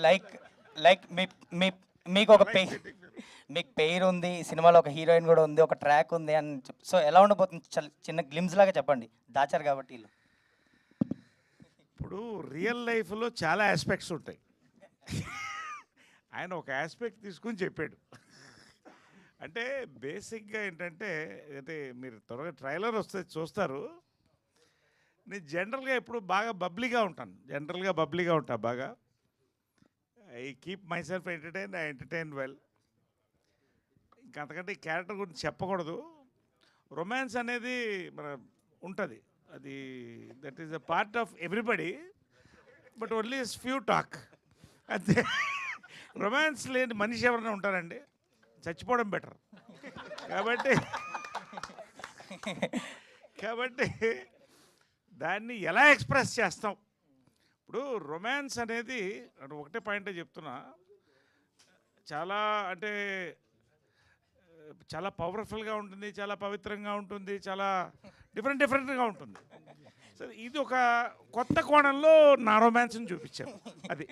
Like like మీ మీ మీకు ఒక మీకు పేరు ఉంది, సినిమాలో ఒక హీరోయిన్ కూడా ఉంది, ఒక ట్రాక్ ఉంది అని సో ఎలా ఉండబోతుంది? చిన్న గ్లిమ్స్ లాగా చెప్పండి, దాచారు కాబట్టి వీళ్ళు. ఇప్పుడు రియల్ లైఫ్లో చాలా ఆస్పెక్ట్స్ ఉంటాయి. ఆయన ఒక ఆస్పెక్ట్ తీసుకుని చెప్పాడు. అంటే బేసిక్గా ఏంటంటే, అంటే మీరు త్వరగా ట్రైలర్ వస్తే చూస్తారు. నేను జనరల్గా ఎప్పుడు బాగా బబ్లీగా ఉంటాను, బాగా. I keep my self entertain, I entertain well. ఇంకా అంతకంటే ఈ క్యారెక్టర్ గురించి చెప్పకూడదు. రొమాన్స్ అనేది మన ఉంటుంది, అది that is a part of everybody, but only few talk అంతే. రొమాన్స్ లేని మనిషి ఎవరైనా ఉంటారండి? చచ్చిపోవడం బెటర్. కాబట్టి దాన్ని ఎలా ఎక్స్ప్రెస్ చేస్తాం? ఇప్పుడు రొమాన్స్ అనేది ఒకటే పాయింటే చెప్తున్నా, చాలా అంటే చాలా పవర్ఫుల్గా ఉంటుంది, చాలా పవిత్రంగా ఉంటుంది, చాలా డిఫరెంట్గా ఉంటుంది. సరే, ఇది ఒక కొత్త కోణంలో నా రొమాన్స్ని చూపించాను. అది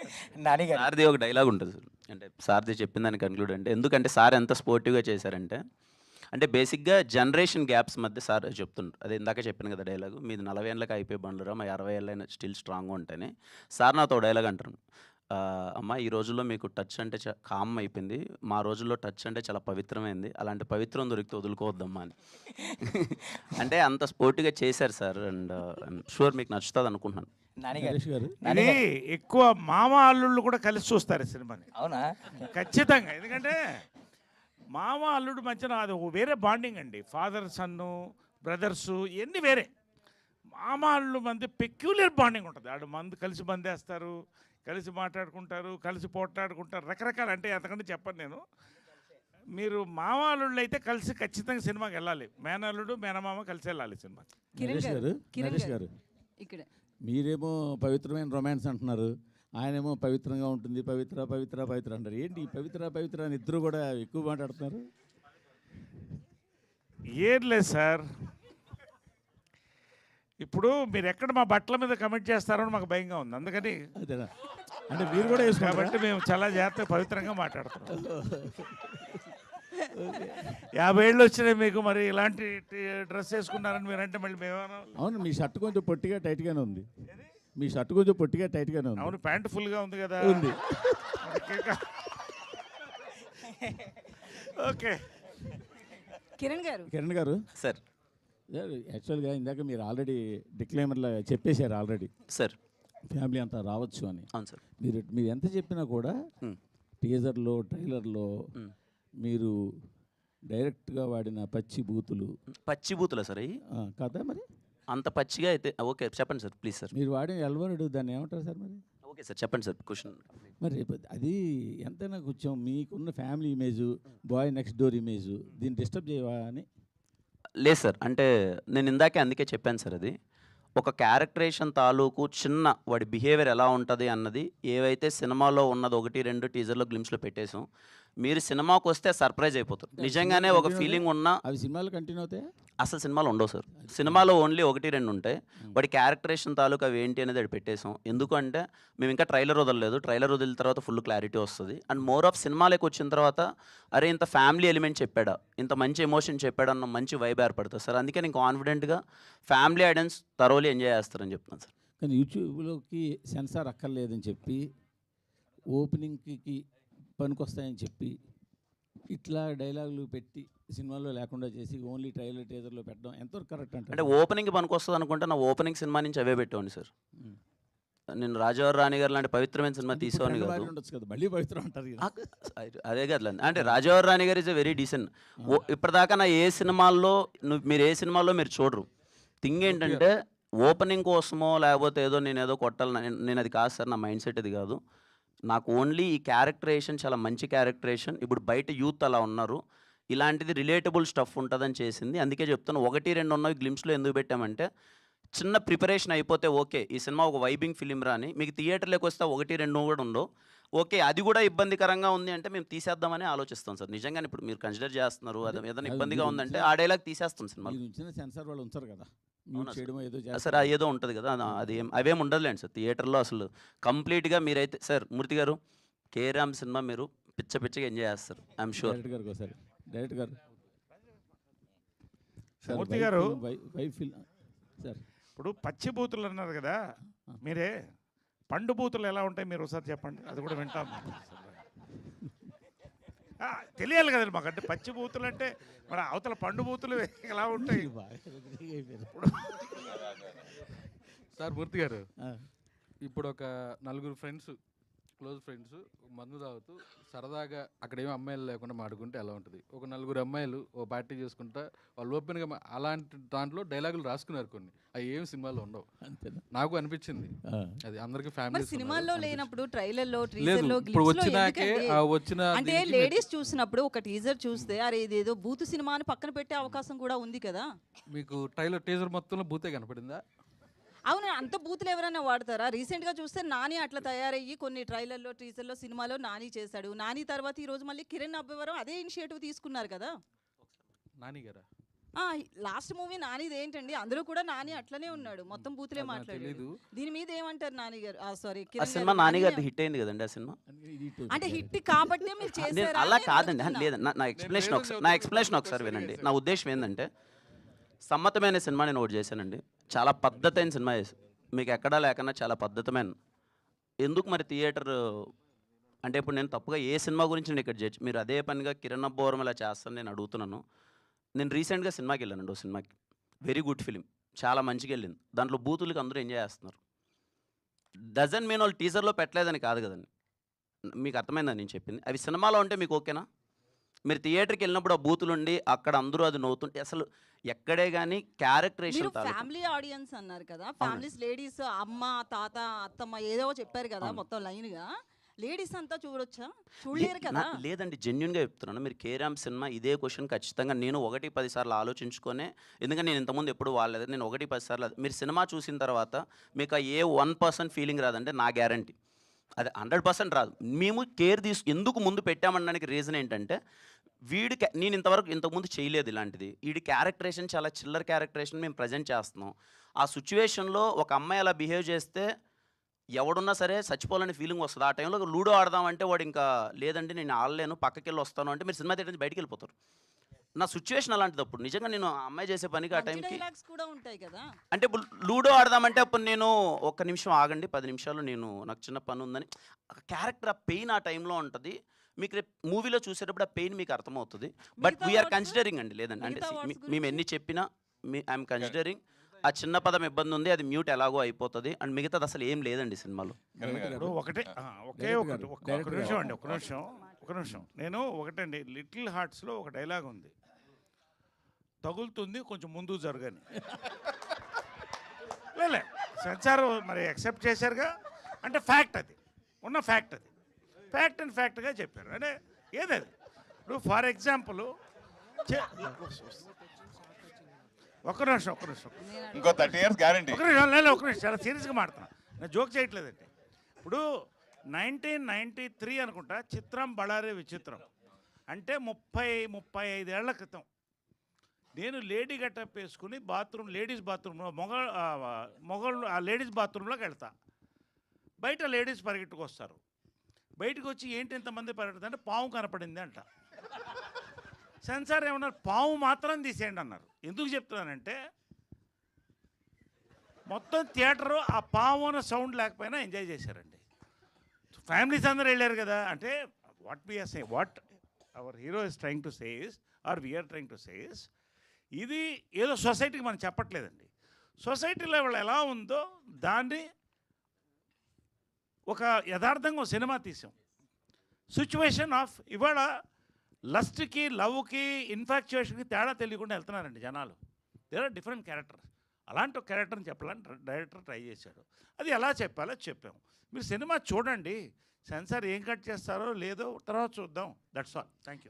సార్ది ఒక డైలాగ్ ఉంటుంది సార్, అంటే సార్ది చెప్పిందని కన్క్లూడ్ అంటే, ఎందుకంటే సార్ ఎంత స్పోర్టివ్గా చేశారంటే, అంటే బేసిక్గా జనరేషన్ గ్యాప్స్ మధ్య సార్ చెప్తుండ్రు. అదే ఇందాక చెప్పాను కదా డైలాగు, మీది 40 ఏళ్ళకి అయిపోయి బండ్లురా, మా 60 ఏళ్ళైనా స్టిల్ స్ట్రాంగ్గా ఉంటాయని. సార్ నాతో డైలాగ్ అంటారు, అమ్మ ఈ రోజుల్లో మీకు టచ్ అంటే కామ్ అయిపోయింది, మా రోజుల్లో టచ్ అంటే చాలా పవిత్రమైంది, అలాంటి పవిత్రం దొరికితే వదులుకోవద్దమ్మా అని. అంటే అంత స్పోర్టివ్గా చేశారు సార్, అండ్ షూర్ మీకు నచ్చుతుంది అనుకుంటున్నాను. ఇది ఎక్కువ మామ అల్లుళ్ళు కూడా కలిసి చూస్తారు ఈ సినిమాని. అవునా? ఖచ్చితంగా. ఎందుకంటే మామ అల్లుడు మధ్యన అది వేరే బాండింగ్ అండి. ఫాదర్ సన్ను, బ్రదర్సు ఇవన్నీ వేరే. మామ అల్లుడు మధ్య పెక్యులర్ బాండింగ్ ఉంటుంది. ఆడు మందు కలిసి బందేస్తారు, కలిసి మాట్లాడుకుంటారు, కలిసి పోట్లాడుకుంటారు, రకరకాల. అంటే అంతకంటే చెప్పను నేను. మీరు మామ అల్లుళ్ళు అయితే కలిసి ఖచ్చితంగా సినిమాకి వెళ్ళాలి. మేనల్లుడు మేనమామ కలిసి వెళ్ళాలి సినిమాకి. నరేష్ గారు మీరేమో పవిత్రమైన రొమాన్స్ అంటున్నారు, ఆయనేమో పవిత్రంగా ఉంటుంది, పవిత్ర పవిత్ర పవిత్ర అంటారు. ఏంటి పవిత్ర అని ఇద్దరు కూడా ఎక్కువ మాట్లాడుతున్నారు? ఏం లేదు సార్, ఇప్పుడు మీరు ఎక్కడ మా బట్టల మీద కమెంట్ చేస్తారో మాకు భయంగా ఉంది. అందుకని అదేనా అంటే మీరు కూడా కాబట్టి మేము చాలా జాగ్రత్తగా పవిత్రంగా మాట్లాడుతున్నాం. 50 ఏళ్ళు వచ్చినాయి మీకు, మరి ఇలాంటి డ్రెస్ వేసుకున్నారని మీరంటే మళ్ళీ మేమేమన్నా? అవును, మీ షర్ట్ కొంచెం పొట్టిగా టైట్గానే ఉంది. అవును, ప్యాంటు ఫుల్గా ఉంది కదా. ఉంది. ఓకే. కిరణ్ గారు సార్, యాక్చువల్గా ఇందాక మీరు ఆల్రెడీ డిక్లైమర్లో చెప్పేశారు ఆల్రెడీ సార్ ఫ్యామిలీ అంతా రావచ్చు అని. అవును సార్. మీరు ఎంత చెప్పినా కూడా టీజర్లో ట్రైలర్లో మీరు డైరెక్ట్గా వాడిన పచ్చి బూతులా సార్ అవి కదా? మరి అంత పచ్చిగా అయితే ఓకే చెప్పండి సార్, ప్లీజ్ సార్. మీరు వాడిన ఎల్వరుడు దాన్ని ఏమంటారు సార్? మరి ఓకే సార్ చెప్పండి సార్ క్వశ్చన్. మరి అది ఎంతైనా కొంచెం మీకున్న family image, boy next door image దీన్ని డిస్టర్బ్ చేయవా అని? లేదు సార్, అంటే నేను ఇందాకే అందుకే చెప్పాను సార్, అది ఒక క్యారెక్టరేషన్ తాలూకు చిన్న వాడి బిహేవియర్ ఎలా ఉంటుంది అన్నది ఏవైతే సినిమాలో ఉన్నది 1-2 టీజర్లో గ్లిమ్స్లో పెట్టేసాం. మీరు సినిమాకి వస్తే సర్ప్రైజ్ అయిపోతారు. నిజంగానే ఒక ఫీలింగ్ ఉన్న అవి సినిమాలు కంటిన్యూ అవుతాయి? అసలు సినిమాలు ఉండవు సార్, సినిమాలో ఓన్లీ 1-2 ఉంటాయి. వాడి క్యారెక్టరేషన్ తాలూకు అవి ఏంటి అనేది అది పెట్టేసాం. ఎందుకంటే మేము ఇంకా ట్రైలర్ వదలలేదు, ట్రైలర్ వదిలిన తర్వాత ఫుల్ క్లారిటీ వస్తుంది. అండ్ మోర్ ఆఫ్ సినిమాలోకి వచ్చిన తర్వాత అరే ఇంత ఫ్యామిలీ ఎలిమెంట్ చెప్పాడా, ఇంత మంచి ఎమోషన్ చెప్పాడా అన్న మంచి వైబ్ ఏర్పడుతుంది సార్. అందుకే నేను కాన్ఫిడెంట్గా ఫ్యామిలీ ఆడియన్స్ థరోలీ ఎంజాయ్ చేస్తారని చెప్తున్నాను సార్. కానీ యూట్యూబ్లోకి సెన్సార్ అక్కర్లేదని చెప్పి, ఓపెనింగ్కి పనికొస్తాయని చెప్పి ఇట్లా డైలాగులు పెట్టి సినిమాలో లేకుండా చేసి ఓన్లీ ట్రైలర్ టీజర్లో పెట్టడం ఎంతవరకు కరెక్ట్ అంటే ఓపెనింగ్కి పనికొస్తుంది అనుకుంటే నా ఓపెనింగ్ సినిమా నుంచి అవే పెట్టేవాడిని సార్. నేను రాజావారి రాణి గారు లాంటి పవిత్రమైన సినిమా తీసేవాడిని కాదు. మళ్ళీ పవిత్రం అంటారు అదే కదా. అంటే రాజావారి రాణి గారు ఇస్ ఎ వెరీ డీసెంట్. ఇప్పటిదాకా నా ఏ సినిమాల్లో మీరు ఏ సినిమాల్లో మీరు చూడరు. థింగ్ ఏంటంటే ఓపెనింగ్ కోసమో లేకపోతే ఏదో నేను ఏదో కొట్టాలి, నేను అది కాదు సార్, నా మైండ్ సెట్ అది కాదు. నాకు ఓన్లీ ఈ క్యారెక్టరేషన్ చాలా మంచి క్యారెక్టరేషన్. ఇప్పుడు బయట యూత్ అలా ఉన్నారు, ఇలాంటిది రిలేటబుల్ స్టఫ్ ఉంటుందని చేసింది. అందుకే చెప్తాను 1-2 ఉన్నవి గ్లిమ్స్లో ఎందుకు పెట్టామంటే, చిన్న ప్రిపరేషన్ అయిపోతే ఓకే ఈ సినిమా ఒక వైబింగ్ ఫిలిం రాని, మీకు థియేటర్లోకి వస్తే 1-2 కూడా ఉండవు. ఓకే అది కూడా ఇబ్బందికరంగా ఉంది అంటే మేము తీసేద్దామని ఆలోచిస్తాం సార్. నిజంగానే ఇప్పుడు మీరు కన్సిడర్ చేస్తున్నారు, అది ఏదైనా ఇబ్బందిగా ఉందంటే ఆ డైలాగ్ తీసేస్తాం సినిమాలో. మీరు ఉంచిన సెన్సార్ వాళ్ళు ఉంచారు కదా, మ్యూట్ అవునా సార్? చేయడం ఏదో సార్ చేస్తారు. ఏదో ఉంటుంది కదా, అది అవేం ఉండదులేండి సార్ థియేటర్లో. అసలు కంప్లీట్గా మీరైతే సార్ మూర్తి గారు కేరామ్ సినిమా మీరు పిచ్చగా ఎంజాయ్ చేస్తారు, ఐఎమ్ షూర్. డైరెక్టర్ గారికి ఒకసారి, డైరెక్టర్ గారు మూర్తి గారు, సార్ ఇప్పుడు పచ్చి బూతులు అన్నారు కదా మీరే, పండు బూతులు ఎలా ఉంటాయి మీరు ఒకసారి చెప్పండి, అది కూడా వింటాం. తెలియాలి కదండి మాకు, అంటే పచ్చి బూతులు అంటే మరి అవతల పండు బూతులు ఎలా ఉంటాయి? సార్ మూర్తి గారు, ఇప్పుడు ఒక నలుగురు ఫ్రెండ్స్, క్లోజ్ ఫ్రెండ్స్ మందు తాగుతూ సరదాగా అక్కడేమో అమ్మాయిలు లేకుండా మాడుకుంటే ఎలా ఉంటుంది? ఒక నలుగురు అమ్మాయిలు ఓ పార్టీ చేసుకుంటా వాళ్ళు ఓపెన్గా అలాంటి దాంట్లో డైలాగులు రాసుకున్నారు కొన్ని, అవి ఏం సినిమాలో ఉండవు. నాకు అనిపించింది అది అందరికి మరి ఫ్యామిలీ సినిమాల్లో లేనప్పుడు ట్రైలర్లో లేదు. టీజర్లో ఇప్పుడు వచ్చినాకే వచ్చిన అంటే దీనికి లేడీస్ చూసినప్పుడు ఒక టీజర్ చూస్తే అరే ఇదేదో బూతు సినిమా అని పక్కన పెట్టే అవకాశం కూడా ఉంది కదా. మీకు ట్రైలర్ టీజర్ మొత్తంలో బూతే కనపడిందా? అవును, అంత బూతులు ఎవరైనా వాడతారా? రీసెంట్ గా చూస్తే నాని అట్లా తయారయ్యి కొన్ని ట్రైలర్లో టీజర్లో సినిమాలో నాని చేశాడు. నాని తర్వాత ఈ రోజు మళ్ళీ కిరణ్ అబ్బవరం అదే ఇనిషియేటివ్ తీసుకున్నారు కదా. నాని గారా? లాస్ట్ మూవీ నానిది ఏంటండి, అందులో కూడా నాని అట్లనే ఉన్నాడు, మొత్తం బూతులే మాట్లాడాడు. తెలీదు. దీని మీద ఏమంటారు నాని గారు? సారీ ఆ కిరణ్ సినిమా గారు, నాని నాని గారిది హిట్ అయింది కదండి ఆ సినిమా. అంటే హిట్ కాబట్టే మీరు నేను చేశారా అలా అని కాదండి, అడుగుతున్నా. లేదు నా ఎక్స్ప్లెనేషన్ లేదని ఒకసారి, చెప్తున్నా, ఒకసారి క్వశ్చన్ వినండి. చేశాను. నా ఉద్దేశం ఏంటంటే సమ్మతమైన సినిమా నేను ఒకటి చేశానండి, చాలా పద్ధతైన సినిమా చేసి మీకు ఎక్కడా లేకన్నా చాలా పద్ధతమైన. ఎందుకు మరి థియేటర్ అంటే ఇప్పుడు నేను తప్పుగా ఏ సినిమా గురించి నేను ఇక్కడ జడ్జ్, మీరు అదే పనిగా కిరణ్ అబ్బవరం ఇలా చేస్తాను నేను అడుగుతున్నాను. నేను రీసెంట్గా సినిమాకి వెళ్ళానండి, ఓ సినిమాకి, వెరీ గుడ్ ఫిలిం, చాలా మంచిగా వెళ్ళింది. దాంట్లో బూతులకి అందరూ ఎంజాయ్ చేస్తున్నారు. డజన్ మీన్ వాళ్ళు టీజర్లో పెట్టలేదని కాదు కదండి, మీకు అర్థమైందని నేను చెప్పింది. అవి సినిమాలో ఉంటే మీకు ఓకేనా? మీరు థియేటర్కి వెళ్ళినప్పుడు ఆ బూతులు ఉండి అక్కడ అందరూ అది నవ్వుతుంటే అసలు ఎక్కడే కానీ మీరు క్యారెక్టరేషన్ ఫ్యామిలీ ఆడియన్స్ అన్నారు కదా, ఫ్యామిలీస్ లేడీస్ అమ్మ తాత అత్తమ్మ ఏదో చెప్పారు కదా, మొత్తం లైన్ గా లేడీస్ అంతా చూడొచ్చా? చూడలేరు కదా. లేదండి, జెన్యున్గా చెప్తున్నాను. మీరు కేరామ్ సినిమా ఇదే క్వశ్చన్ ఖచ్చితంగా నేను 1-10 సార్లు ఆలోచించుకొనే, ఎందుకంటే నేను ఇంతకుముందు ఎప్పుడు వాళ్ళలేదు, నేను 1-10 సార్లు మీరు సినిమా చూసిన తర్వాత మీకు ఏ 1% ఫీలింగ్ రాదంటే నా గ్యారంటీ అది 100% రాదు. మేము కేర్ ఎందుకు ముందు పెట్టామనడానికి రీజన్ ఏంటంటే నేను ఇంతకుముందు చేయలేదు ఇలాంటిది. వీడి క్యారెక్టరేషన్ చాలా చిల్లర క్యారెక్టరేషన్ మేము ప్రజెంట్ చేస్తున్నాం. ఆ సిచ్యువేషన్లో ఒక అమ్మాయి అలా బిహేవ్ చేస్తే ఎవడున్నా సరే చచ్చిపోవాలని ఫీలింగ్ వస్తుంది. ఆ టైంలో లూడో ఆడదామంటే వాడు ఇంకా లేదండి నేను ఆడలేను పక్కకి వెళ్ళి వస్తాను అంటే మీరు సినిమా థియేటర్ నుంచి బయటికి వెళ్ళిపోతారు. నా సిచ్యువేషన్ అలాంటిది. అప్పుడు నిజంగా నేను ఆ అమ్మాయి చేసే పనికి ఆ మంచి టైంకి డైలాగ్స్ కూడా ఉంటాయి కదా. అంటే ఇప్పుడు లూడో ఆడదామంటే అప్పుడు నేను ఒక్క నిమిషం ఆగండి 10 నిమిషాలు నాకు చిన్న పని ఉందని క్యారెక్టర్ ఆ పెయిన్ ఆ టైంలో ఉంటుంది. మీకు రేపు మూవీలో చూసేటప్పుడు ఆ పెయిన్ మీకు అర్థమవుతుంది. బట్ మిగతా వీఆర్ words? కన్సిడరింగ్ అండి, లేదండి అంటే మిగతా words మేము గురించి? ఎన్ని చెప్పినా ఐఎమ్ కన్సిడరింగ్ ఆ చిన్న పదం ఇబ్బంది ఉంది, అది మ్యూట్ ఎలాగో అయిపోతుంది అండ్ మిగతాది అసలు ఏం లేదండి సినిమాలో. ఇప్పుడు ఒకే ఒకటి ఒక నిమిషం అండి, ఒక నిమిషం. నేను ఒకటండి, లిటిల్ హార్ట్స్లో ఒక డైలాగ్ ఉంది, తగులుతుంది కొంచెం ముందుకు జరగని. లే సెన్సార్ మరి యాక్సెప్ట్ చేశారుగా, అంటే ఫ్యాక్ట్, అది ఉన్న ఫ్యాక్ట్, అది ఫ్యాక్ట్ అండ్ ఫ్యాక్ట్గా చెప్పారు. అంటే ఏదది ఇప్పుడు ఫర్ ఎగ్జాంపుల్ ఒక్క నిమిషం ఇంకో 30 years గ్యారంటీ. ఒక నిమిషం చాలా సీరియస్గా మాట్లాడుతున్నా, నేను జోక్ చేయట్లేదండి. ఇప్పుడు 1993 అనుకుంటా చిత్రం బళారే విచిత్రం అంటే 35 ఏళ్ల క్రితం నేను లేడీ గెటప్ వేసుకుని లేడీస్ బాత్రూంలో మొగళ్ళు ఆ లేడీస్ బాత్రూంలోకి వెళ్తా. బయట లేడీస్ పరిగెట్టుకు వస్తారు. బయటకు వచ్చి ఏంటి ఇంతమంది పరిగెడుతుంది అంటే పాము కనపడింది అంట. సెన్సార్ ఏమన్నారు, పాము మాత్రం తీసేయండి అన్నారు. ఎందుకు చెప్తున్నానంటే మొత్తం థియేటరు ఆ పాము అన్న సౌండ్ లేకపోయినా ఎంజాయ్ చేశారండి. ఫ్యామిలీస్ అందరూ వెళ్ళారు కదా. అంటే what our hero is trying to say is or we're trying to say is, ఇది ఏదో సొసైటీకి మనం చెప్పట్లేదండి. సొసైటీలో వాళ్ళు ఎలా ఉందో దాన్ని ఒక యథార్థంగా సినిమా తీసాం. సిచ్యువేషన్ ఆఫ్ ఇవాళ లస్ట్కి లవ్కి ఇన్ఫాక్చుయేషన్కి తేడా తెలియకుండా వెళ్తున్నారండి జనాలు. There are different characters. అలాంటి ఒక క్యారెక్టర్ని చెప్పాలని డైరెక్టర్ ట్రై చేశాడు. అది ఎలా చెప్పాలో చెప్పాము. మీరు సినిమా చూడండి, సెన్సార్ ఏం కట్ చేస్తారో లేదో తర్వాత చూద్దాం. That's all. Thank you.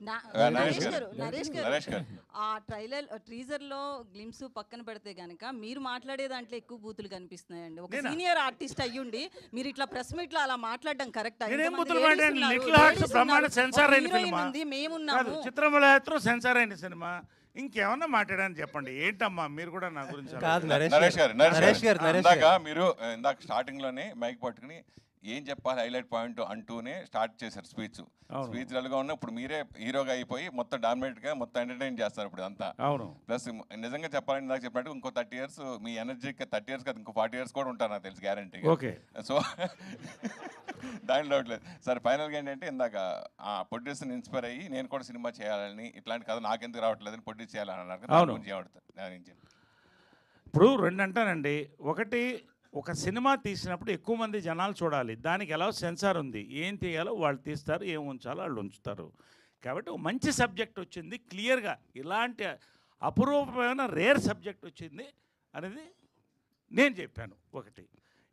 Naresh గారు నరేష్ గారు ఆ టీజర్ లో గ్లిమ్స్ పక్కన పెడితే గనక మీరు మాట్లాడే దాంట్లో ఎక్కువ బూతులు కనిపిస్తున్నాయండి. ఒక నేనా? సీనియర్ ఆర్టిస్ట్ అయ్యుండి మీరు ఇట్లా ప్రెస్ మీట్ లో అలా మాట్లాడడం కరెక్ట్? నేనేం బూతులు మాట్లాడాను? లిటిల్ హార్ట్స్ బ్రహ్మాండ సెన్సార్ అయిన సినిమా కాదు, మేమున్నాము. చిత్రమలయాత్ర సెన్సార్ అయిన సినిమా. ఇంకేమన్నా మాట్లాడాలని చెప్పండి. ఏంటమ్మా మీరు కూడా నా గురించి కాదు అలా- నరేష్ గారు నరేష్ ఇందాక గారు. మీరు ఇందాక స్టార్టింగ్ లోనే మైక్ పట్టుకుని ఏం చెప్పాలి హైలైట్ పాయింట్ అంటూనే స్టార్ట్ చేశారు స్పీచ్. అవును. స్పీచ్ డల్గా ఉన్న ఇప్పుడు మీరే హీరోగా అయిపోయి మొత్తం డామినేట్ గా మొత్తం ఎంటర్టైన్ చేస్తారు ఇప్పుడు అంతా. అవును. ప్లస్ నిజంగా చెప్పాలని నాకు చెప్పినట్టు ఇంకో 30 years మీ ఎనర్జీ 30 years కాదు ఇంకో 40 years కూడా ఉంటారు నాకు తెలుసు గ్యారంటీ. ఓకే. సో దాని డౌట్ లేదు సార్. ఫైనల్గా ఏంటంటే ఇందాక ఆ ప్రొడ్యూసర్ని ఇన్స్పైర్ అయ్యి నేను కూడా సినిమా చేయాలని ఇట్లాంటి కథ నాకెందుకు రావట్లేదని ప్రొడ్యూస్ చేయాలని అన్నారు కదా, అవును. దాని గురించి ఏమడుతారు దాని గురించి? ఇప్పుడు రెండు అంటానండి. ఒకటి, ఒక సినిమా తీసినప్పుడు ఎక్కువ మంది జనాలు చూడాలి. దానికి ఎలా సెన్సార్ ఉంది, ఏం తీయాలో వాళ్ళు తీస్తారు, ఏం ఉంచాలో వాళ్ళు ఉంచుతారు. కాబట్టి ఒక మంచి సబ్జెక్ట్ వచ్చింది క్లియర్గా, ఇలాంటి అపురూపమైన రేర్ సబ్జెక్ట్ వచ్చింది అనేది నేను చెప్పాను. ఒకటి,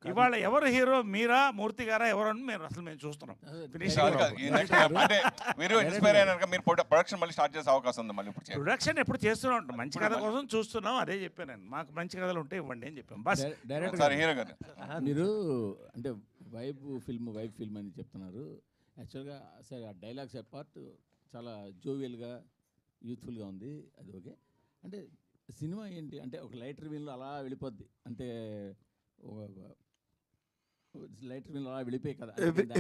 ఇవాళ ఎవరు హీరో, మీరా మూర్తి గారా ఎవరని మేము చూస్తున్నాం. ఫినిష్ కాదు, కాదు. ఈ next అంటే మీరు ఇన్స్పైర్ అయినాక మీరు ప్రొడక్షన్ మళ్ళీ స్టార్ట్ చేసే అవకాశం ఉంది మళ్ళీ ఇప్పుడు చేయాలి. ప్రొడక్షన్ ఎప్పుడు చేస్తూనే ఉంటాం. మంచి కథ కోసం చూస్తున్నాం. అదే చెప్పాను నేను. మాకు మంచి కథలు ఉంటే ఇవ్వండి అని చెప్పాను. బస్. డైరెక్టర్ సార్ హీరో గారు మీరు అంటే వైబ్ ఫిల్మ్ అని చెప్తున్నారు. యాక్చువల్గా సరే ఆ డైలాగ్స్ అపార్ట్ చాలా జోవియల్గా యూత్ఫుల్గా ఉంది, అది ఓకే. అంటే సినిమా ఏంటి అంటే ఒక లైటర్ వీన్లో అలా వెళ్ళిపోద్ది, అంటే లైటర్ వీన్లో అలా వెళ్ళిపోయి కదా.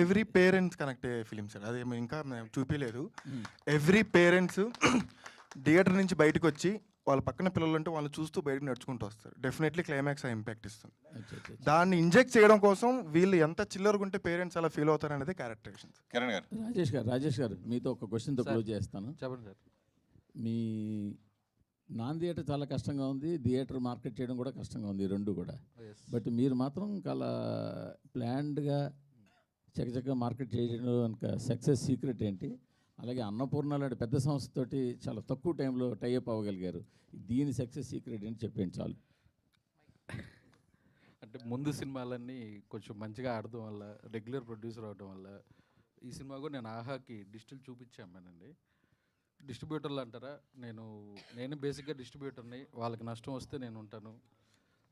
ఎవ్రీ పేరెంట్స్ కనెక్ట్ అయ్యే ఫిలిం సార్. అది ఇంకా చూపించలేదు. ఎవ్రీ పేరెంట్స్ థియేటర్ నుంచి బయటకు వచ్చి వాళ్ళ పక్కన పిల్లలు ఉంటే వాళ్ళు చూస్తూ బయటకు నడుచుకుంటూ వస్తారు. డెఫినెట్లీ క్లైమాక్స్ ఆ ఇంపాక్ట్ ఇస్తుంది. దాన్ని ఇంజెక్ట్ చేయడం కోసం వీళ్ళు ఎంత చిల్లరగా ఉంటే పేరెంట్స్ అలా ఫీల్ అవుతారు అనేది క్యారెక్టరేషన్. కిరణ్ గారు. రాజేష్ గారు మీతో ఒక క్వశ్చన్తో క్లోజ్ చేస్తాను. చెప్పండి సార్. మీ నాన్ థియేటర్ చాలా కష్టంగా ఉంది, థియేటర్ మార్కెట్ చేయడం కూడా కష్టంగా ఉంది, రెండు కూడా. బట్ మీరు మాత్రం చాలా ప్లాన్డ్గా చక్కచక్కగా మార్కెట్ చేయడం కనుక సక్సెస్ సీక్రెట్ ఏంటి? అలాగే అన్నపూర్ణ లాంటి పెద్ద సంస్థతోటి చాలా తక్కువ టైంలో టైఅప్ అవ్వగలిగారు. దీని సక్సెస్ సీక్రెట్ ఏంటి చెప్పండి చాలు. అంటే ముందు సినిమాలన్నీ కొంచెం మంచిగా ఆడటం వల్ల, రెగ్యులర్ ప్రొడ్యూసర్ అవడం వల్ల, ఈ సినిమా కూడా నేను ఆహాకి డిజిటల్ చూపించామేనండి. డిస్ట్రిబ్యూటర్లు అంటారా, నేను బేసిక్గా డిస్ట్రిబ్యూటర్ని. వాళ్ళకి నష్టం వస్తే నేను ఉంటాను.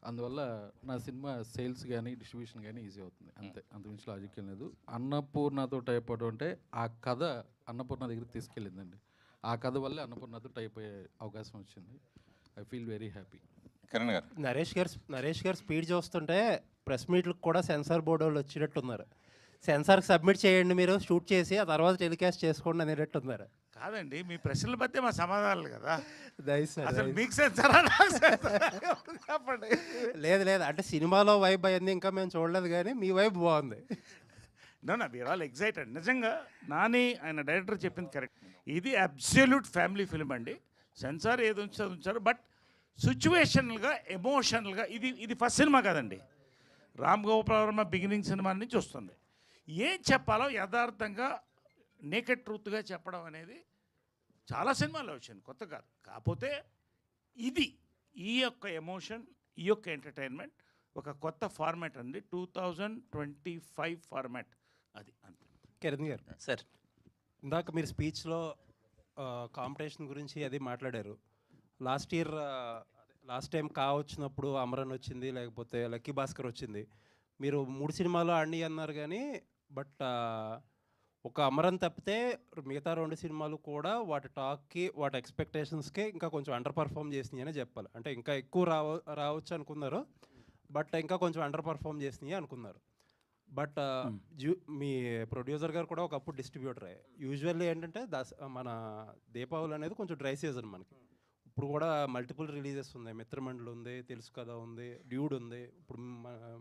అందువల్ల నా సినిమా సేల్స్ కానీ డిస్ట్రిబ్యూషన్ కానీ ఈజీ అవుతుంది, అంతే. అంతకుమించి లాజిక్ ఏం లేదు. అన్నపూర్ణతో టైప్ అవడం అంటే ఆ కథ అన్నపూర్ణ దగ్గరికి తీసుకెళ్ళిందండి. ఆ కథ వల్లే అన్నపూర్ణతో టైప్ అయ్యే అవకాశం వచ్చింది. I feel very happy. Kiran గారు. నరేష్ గారు స్పీడ్ చూస్తుంటే ప్రెస్ మీట్లకు కూడా సెన్సార్ బోర్డు వాళ్ళు వచ్చినట్టున్నారు. సెన్సార్కి సబ్మిట్ చేయండి, మీరు షూట్ చేసి ఆ తర్వాత టెలికాస్ట్ చేసుకోండి అనేటట్టున్నారు. కాదండి, మీ ప్రశ్నల మధ్య మా సమాధానాలు కదా. దయచేసి అసలు మీకు సెన్సారా నాకు సెన్సారా? చెప్పండి. లేదు అంటే సినిమాలో వైబ్ అయింది ఇంకా మేము చూడలేదు, కానీ మీ వైబ్ బాగుంది. No we're all excited. నిజంగా నాని ఆయన డైరెక్టర్ చెప్పింది కరెక్ట్. ఇది అబ్సల్యూట్ ఫ్యామిలీ ఫిల్మ్ అండి. సెన్సార్ ఏది ఉంచారు, బట్ సిచ్యువేషనల్గా ఎమోషనల్గా ఇది ఫస్ట్ సినిమా కదండి. రామ్ గోపాల్ వర్మ బిగినింగ్ సినిమా నుంచి వస్తుంది. ఏం చెప్పాలో యథార్థంగా నేకెడ్ ట్రూత్గా చెప్పడం అనేది చాలా సినిమాల్లో వచ్చింది, కొత్త కాదు. కాకపోతే ఈ యొక్క ఎమోషన్, ఈ యొక్క ఎంటర్టైన్మెంట్ ఒక కొత్త ఫార్మాట్ అండి. 2025 ఫార్మాట్ అది అంతే. కిరణ్ గారు సార్, ఇందాక మీరు స్పీచ్లో కాంపిటీషన్ గురించి అది మాట్లాడారు. లాస్ట్ టైం వచ్చినప్పుడు అమరన్ వచ్చింది, లేకపోతే లక్కీ భాస్కర్ వచ్చింది. మీరు 3 సినిమాలు ఆడి అన్నారు, కానీ బట్ ఒక అమరన్ తప్పితే మిగతా 2 సినిమాలు కూడా వాటి టాక్కి, వాటి ఎక్స్పెక్టేషన్స్కి ఇంకా కొంచెం అండర్ పర్ఫామ్ చేసినాయి అని చెప్పాలి. అంటే ఇంకా ఎక్కువ రావచ్చు అనుకున్నారు, బట్ ఇంకా కొంచెం అండర్ పర్ఫామ్ చేసినాయి అనుకున్నారు. బట్ మీ ప్రొడ్యూసర్ గారు కూడా ఒకప్పుడు డిస్ట్రిబ్యూటరే. యూజువల్లీ ఏంటంటే మన దీపావళి అనేది కొంచెం డ్రై సీజన్ మనకి. ఇప్పుడు కూడా మల్టిపుల్ రిలీజెస్ ఉన్నాయి. మిత్రమండలి ఉంది, తెలుసు కదా ఉంది, డ్యూడ్ ఉంది, ఇప్పుడు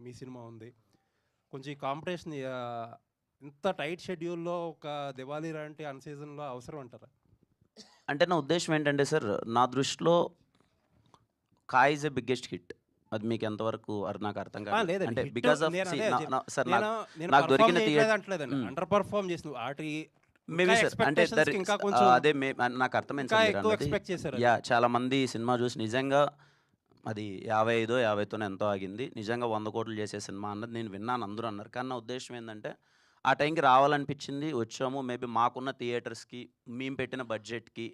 మీ సినిమా ఉంది. కొంచెం ఈ కాంపిటీషన్ ఇంత టైట్ షెడ్యూల్లో ఒక దివాళీ లాంటి అన్ సీజన్లో అవసరం అంటారా? అంటే నా ఉద్దేశం ఏంటంటే సార్, నా దృష్టిలో కాయ్ ఈజ్ ఎ బిగ్గెస్ట్ హిట్. అది మీకు ఎంతవరకు నాకు అర్థం కాదు. అంటే బికాస్ ఆఫ్ సార్ నాకు దొరికిన అండర్ పర్ఫామ్ చేసిన వాటి మేబీ సార్, అంటే అదే నాకు అర్థమైంది సార్. యా, చాలా మంది సినిమా చూసి నిజంగా అది 55-50తోనే ఎంతో ఆగింది, నిజంగా 100 కోట్లు చేసే సినిమా అన్నది నేను విన్నాను, అందరూ అన్నారు. కానీ నా ఉద్దేశం ఏంటంటే ఆ టైంకి రావాలనిపించింది, వచ్చాము. మేబీ మాకున్న థియేటర్స్‌కి, మేము పెట్టిన బడ్జెట్‌కి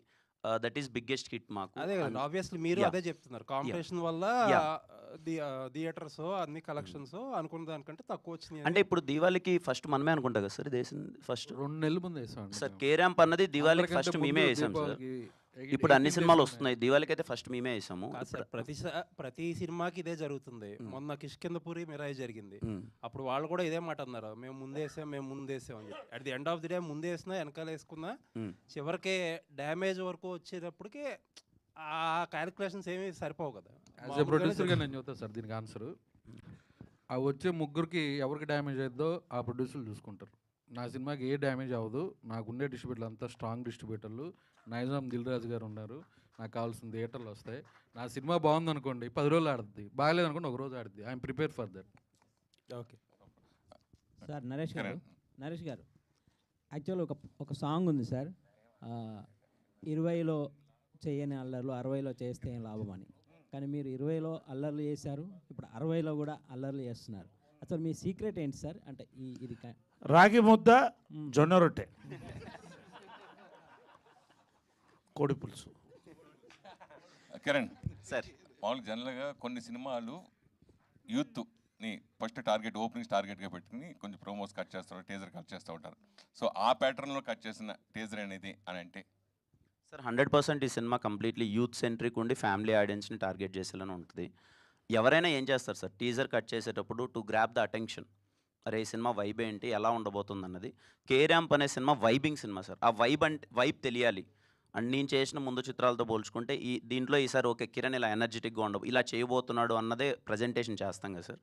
దట్ ఈస్ బిగ్గెస్ట్ హిట్ మాకు. అదే కదండి ఆబ్వియస్లీ మీరు Yeah. అదే చెప్తున్నారు. కాంపిటీషన్ వల్ల Yeah. థియేటర్స్ అన్ని కలెక్షన్స్ అనుకున్న దానికంటే తక్కువ వచ్చినాయి అంటే ఇప్పుడు దీవాళికి ఫస్ట్ మనమే అనుకుంటా కదా సార్ ఇదేసింది ఫస్ట్ 2 నెలల ముందు వేసాం సార్. కే ర్యాంప్ అన్నది దీవాళికి ఫస్ట్ మేమే వేసాం సార్. ఇప్పుడు అన్ని సినిమాలు వస్తున్నాయి, దీవాళికి అయితే ఫస్ట్ మేమే వేసాము. కాదు సార్, ప్రతి సినిమాకి ఇదే జరుగుతుంది. మొన్న కిష్కిందపురి మిరాయి జరిగింది, అప్పుడు వాళ్ళు కూడా ఇదే మాట అన్నారు, మేము ముందేసాం అని చెప్పి. At the end of the day ముందే వేసినా వెనకాల వేసుకున్నా చివరికి డ్యామేజ్ వరకు వచ్చేటప్పటికి ఆ క్యాలిక్యులేషన్స్ ఏమీ సరిపోవు కదా. యాజ్ ఏ ప్రొడ్యూసర్గా నేను చెప్తాను సార్ దీనికి ఆన్సర్. ఆ వచ్చే ముగ్గురికి ఎవరికి డ్యామేజ్ అవుతుందో ఆ ప్రొడ్యూసర్లు చూసుకుంటారు. నా సినిమాకి ఏ డ్యామేజ్ అవ్వదు, నాకు ఉండే డిస్ట్రిబ్యూటర్లు అంతా స్ట్రాంగ్ డిస్ట్రిబ్యూటర్లు. నైజాం దిల్ రాజు గారు ఉన్నారు, నాకు కావాల్సిన థియేటర్లు వస్తాయి. నా సినిమా బాగుందనుకోండి 10 రోజులు ఆడుద్ది, బాగాలేదనుకోండి ఒక రోజు ఆడుద్ది. I'm prepare for that. Okay sir Naresh garu actual ఒక సాంగ్ ఉంది సార్, 20లో చేయని అల్లర్లు 60లో చేస్తే ఏం లాభం అని. కానీ మీరు 20లో అల్లర్లు చేశారు, ఇప్పుడు 60లో కూడా అల్లర్లు చేస్తున్నారు. అసలు మీ సీక్రెట్ ఏంటి సార్? అంటే ఇది రాగి ముద్ద, జొన్న రొట్టె, కోడి పులుసు. కిరణ్ సార్, మామూలుగా జనరల్గా కొన్ని సినిమాలు యూత్ని ఫస్ట్ టార్గెట్, ఓపెనింగ్స్ టార్గెట్గా పెట్టుకుని కొంచెం ప్రోమోస్ కట్ చేస్తారు, టీజర్ కట్ చేస్తూ ఉంటారు. సో ఆ ప్యాటర్న్లో కట్ చేసిన టీజర్ అనేది అని అంటే సార్ 100% ఈ సినిమా కంప్లీట్లీ యూత్ సెంట్రిక్ ఉండి ఫ్యామిలీ ఆడియన్స్ని టార్గెట్ చేసేలానే ఉంటుంది. ఎవరైనా ఏం చేస్తారు సార్ టీజర్ కట్ చేసేటప్పుడు టు గ్రాప్ ద అటెన్షన్, అరే ఈ సినిమా వైబ్ ఏంటి, ఎలా ఉండబోతుంది అన్నది. కే ర్యాంప్ అనే సినిమా వైబింగ్ సినిమా సార్. ఆ వైబ్ తెలియాలి. అండ్ నేను చేసిన ముందు చిత్రాలతో పోల్చుకుంటే దీంట్లో ఈసారి ఓకే కిరణ్ ఇలా ఎనర్జెటిక్గా ఇలా చేయబోతున్నాడు అన్నదే ప్రజెంటేషన్ చేస్తాం కదా సార్.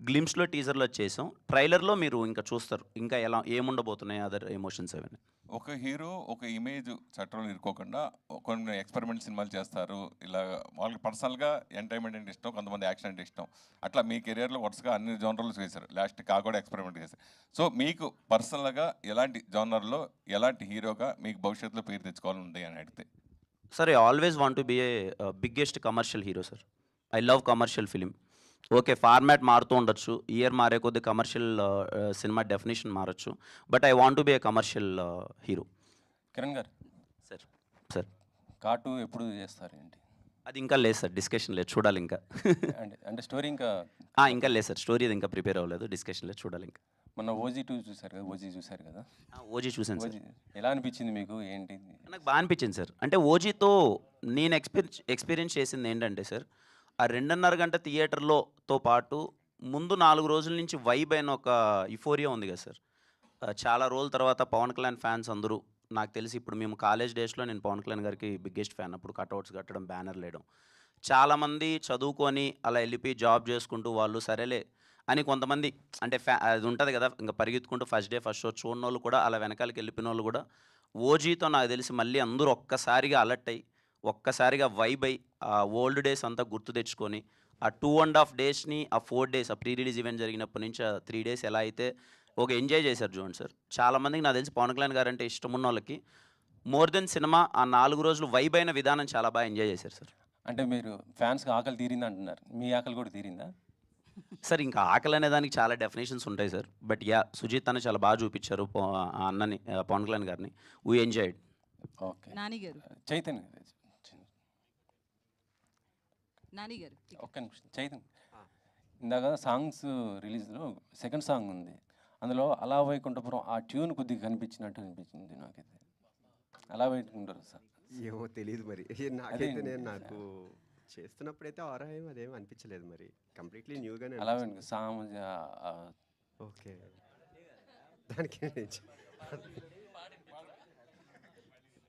గ్లిమ్స్లో టీజర్లో చేసాం, ట్రైలర్లో మీరు ఇంకా చూస్తారు ఇంకా ఎలా ఏముండబోతున్నాయి అదర్ ఎమోషన్స్ అవన్నీ. ఒక హీరో ఒక ఇమేజ్ చట్టంలో ఇరుకోకుండా కొన్ని ఎక్స్పెరిమెంట్ సినిమాలు చేస్తారు. ఇలా వాళ్ళకి పర్సనల్గా ఎంటర్టైన్మెంట్ అంటే ఇష్టం, కొంతమంది యాక్షన్ అంటే ఇష్టం. అట్లా మీ కెరియర్లో వరుసగా అన్ని జోనర్లు చేశారు, లాస్ట్ కూడా ఎక్స్పెరిమెంట్ చేశారు. సో మీకు పర్సనల్గా ఎలాంటి జోనర్లో ఎలాంటి హీరోగా మీకు భవిష్యత్తులో పేరు తెచ్చుకోవాలని ఉంది అని అడిగితే? Sir I always want to be a biggest commercial hero sir. I love commercial film. Okay format మారుతూ ఉండొచ్చు, ఇయర్ మారే కొద్ది కమర్షియల్ సినిమా డెఫినేషన్ మారచ్చు, but I want to be a commercial hero. Kiran garu sir cart ఎప్పుడు చేస్తారు ఏంటి? అది ఇంకా లేదు సార్, డిస్కషన్ లేదు, చూడాలి ఇంకా. అంటే స్టోరీ ఇంకా ఇంకా లేదు సార్, స్టోరీ ఇంకా ప్రిపేర్ అవ్వలేదు, డిస్కషన్ లేదు, చూడాలి ఇంకా. మొన్న OG2 చూసారు కదా, ఓజీ చూసారు కదా? ఓజీ చూసాను సార్. ఎలా అనిపించింది మీకు, ఏంటి? నాకు బాగా అనిపించింది సార్. అంటే ఓజీతో నేను ఎక్స్పీరియన్స్ చేసింది ఏంటంటే సార్, ఆ 2.5 గంట థియేటర్లోతో పాటు ముందు 4 రోజుల నుంచి వైబ్ అయిన ఒక యుఫోరియా ఉంది కదా సార్. చాలా రోజుల తర్వాత పవన్ కళ్యాణ్ ఫ్యాన్స్ అందరూ, నాకు తెలిసి ఇప్పుడు మేము కాలేజ్ డేస్లో నేను పవన్ కళ్యాణ్ గారికి బిగ్గెస్ట్ ఫ్యాన్. అప్పుడు కట్అవుట్స్ కట్టడం, బ్యానర్లు వేయడం, చాలామంది చదువుకొని అలా వెళ్ళిపోయి జాబ్ చేసుకుంటూ వాళ్ళు సరేలే అని కొంతమంది అంటే అది ఉంటుంది కదా ఇంకా పరిగెత్తుకుంటూ ఫస్ట్ డే ఫస్ట్ షో చూడని వాళ్ళు కూడా అలా వెనకాలకి వెళ్ళిపోయిన వాళ్ళు కూడా ఓజీతో నాకు తెలిసి మళ్ళీ అందరూ ఒక్కసారిగా అలర్ట్ అయ్యి ఒక్కసారిగా వైబ్ అయ్యి ఆ ఓల్డ్ డేస్ అంతా గుర్తు తెచ్చుకొని ఆ 2.5 డేస్ని ఆ 4 డేస్ ఆ ప్రీ రిలీజ్ ఈవెంట్ జరిగినప్పటి నుంచి ఆ 3 డేస్ ఎలా అయితే ఒక ఎంజాయ్ చేశారు చూడండి సార్. చాలామందికి నాకు తెలిసి పవన్ కళ్యాణ్ గారు అంటే ఇష్టం ఉన్న వాళ్ళకి మోర్ దెన్ సినిమా ఆ 4 రోజులు వైబ్ అయిన విధానం చాలా బాగా ఎంజాయ్ చేశారు సార్. అంటే మీరు ఫ్యాన్స్కి ఆకలి తీరింది అంటున్నారు, మీ ఆకలి కూడా తీరిందా సార్? ఇంకా ఆకలి అనే దానికి చాలా డెఫినేషన్స్ ఉంటాయి సార్, బట్ సుజిత్ అని చాలా బాగా చూపించారు ఆ అన్నని, పవన్ కళ్యాణ్ గారిని. We enjoyed. ఓకే నాని గారు ఒక్క నిమిషం. చైతన్య ఇందాక సాంగ్స్ రిలీజ్లో సెకండ్ సాంగ్ ఉంది, అందులో అలా వైకుంఠపురం ఆ ట్యూన్ కొద్దిగా కనిపించినట్టు అనిపించింది నాకైతే. అలా వైకుంఠపురం సార్ ఏమో తెలియదు మరి నాకైతే. నాకు చేస్తున్నప్పుడైతే ఆరా ఏం అదేం అనిపించలేదు, మరి కంప్లీట్లీ న్యూగానే అలా ఓకే. దానికి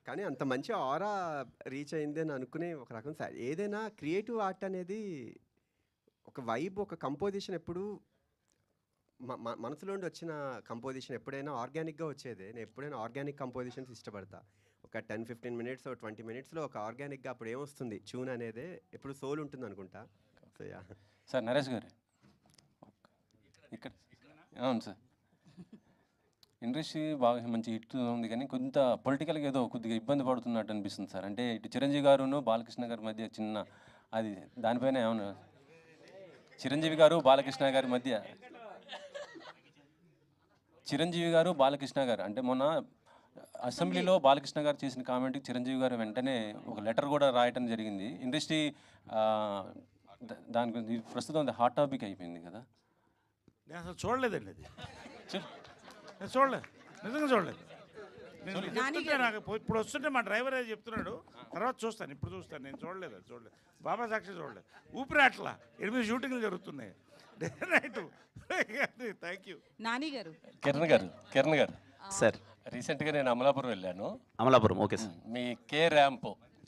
కానీ అంత మంచి ఆరా రీచ్ అయింది అని అనుకునే ఒక రకం ఏదైనా క్రియేటివ్ ఆర్ట్ అనేది ఒక వైబ్, ఒక కంపోజిషన్ ఎప్పుడు మనసులోండి వచ్చిన కంపోజిషన్ ఎప్పుడైనా ఆర్గానిక్గా వచ్చేదే. నేను ఎప్పుడైనా ఆర్గానిక్ కంపోజిషన్స్ ఇష్టపడతా. ఒక 10-15 మినిట్స్ 20 మినిట్స్లో ఒక ఆర్గానిక్గా అప్పుడు ఏమొస్తుంది ట్యూన్ అనేదే ఎప్పుడు సోల్ ఉంటుంది అనుకుంటా. సో సార్ నరేష్ గారు ఇక్కడ అవును సార్, ఇండస్ట్రీ బాగా మంచి హిట్ ఉంది కానీ కొంత పొలిటికల్గా ఏదో కొద్దిగా ఇబ్బంది పడుతున్నట్టు అనిపిస్తుంది సార్. అంటే ఇటు చిరంజీవి గారును బాలకృష్ణ గారి మధ్య చిన్న అది దానిపైన ఏమన్నా, చిరంజీవి గారు బాలకృష్ణ గారి మధ్య చిరంజీవి గారు బాలకృష్ణ గారు అంటే మొన్న అసెంబ్లీలో బాలకృష్ణ గారు చేసిన కామెంట్కి చిరంజీవి గారు వెంటనే ఒక లెటర్ కూడా రాయటం జరిగింది. ఇండస్ట్రీ దాని గురించి ప్రస్తుతం అది హాట్ టాపిక్ అయిపోయింది కదా. నేను అసలు చూడలేదండి అది. నేను చూడలేదు, నిజంగా చూడలేదు. నేను చెప్తుంటే నాకు ఇప్పుడు వస్తుంటే మా డ్రైవర్ అది చెప్తున్నాడు, తర్వాత చూస్తాను, ఇప్పుడు చూస్తాను. నేను చూడలేదు, అది చూడలేదు. బాబా సాక్షి చూడలేదు. ఊపిరి అట్లా 8 షూటింగ్లు జరుగుతున్నాయి రైట్. Thank you. నాని గారు. కిరణ్ గారు సార్ రీసెంట్గా నేను అమలాపురం వెళ్ళాను. Amalapuram okay sir. మీ K ramp